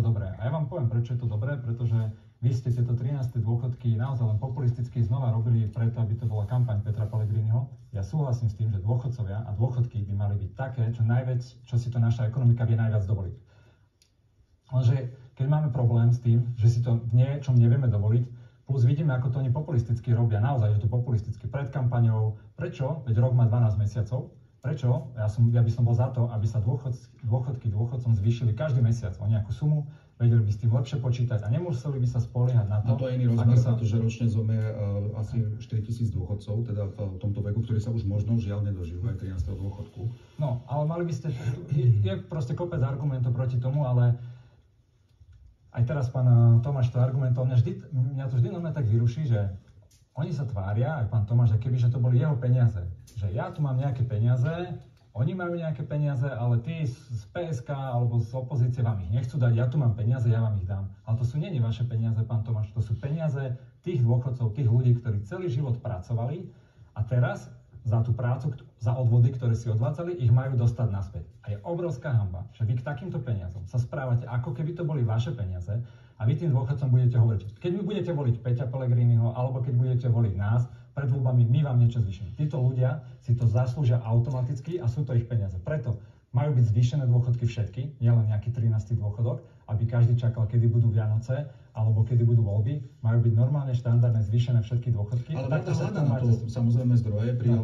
dobré. A ja vám poviem, prečo je to dobré, pretože vy ste tieto 13. dôchodky naozaj len populisticky znova robili preto, aby to bola kampaň Petra Pellegriniho. Ja súhlasím s tým, že dôchodcovia a dôchodky by mali byť také, čo si to naša ekonomika vie najviac dovoliť. Lenže keď máme problém s tým, že si to v niečom nevieme dovoliť, plus vidíme, ako to oni populisticky robia, naozaj, že to populisticky pred kampaňou. Prečo? Veď rok má 12 mesiacov. Prečo? Ja by som bol za to, aby sa dôchodky dôchodcom zvýšili každý mesiac o nejakú sumu, vedeli by s tým lepšie počítať a nemuseli by sa spoliehať na to. A to je iný rozmer, pretože ročne zomrie asi 4000 dôchodcov, teda v tomto veku, ktorí sa už možno žiaľ nedožijú aj 13. dôchodku. No, ale mali by ste, je proste kopec argumentov proti tomu, ale aj teraz pán Tomáš to argumentoval, mňa to vždy tak vyruší, že oni sa tvária, aj pán Tomáš, že kebyže to boli jeho peniaze. Že ja tu mám nejaké peniaze, oni majú nejaké peniaze, ale tí z PSK alebo z opozície vám ich nechcú dať, ja tu mám peniaze, ja vám ich dám. Ale to sú nie vaše peniaze, pán Tomáš, to sú peniaze tých dôchodcov, tých ľudí, ktorí celý život pracovali a teraz za tú prácu, za odvody, ktoré si odvádzali, ich majú dostať naspäť. A je obrovská hanba, že vy k takýmto peniazom sa správate, ako keby to boli vaše peniaze a vy tým dôchodcom budete hovoriť. Keď mi budete voliť Peťa Pellegriniho, alebo keď budete voliť nás, pred voľbami my vám niečo zvýšime. Títo ľudia si to zaslúžia automaticky a sú to ich peniaze. Preto majú byť zvýšené dôchodky všetky, nielen nejaký 13. dôchodok, aby každý čakal, kedy budú Vianoce, alebo kedy budú voľby. Majú byť normálne štandardné zvýšené všetky dôchodky. Ale vláda hľadá na to samozrejme zdroje pri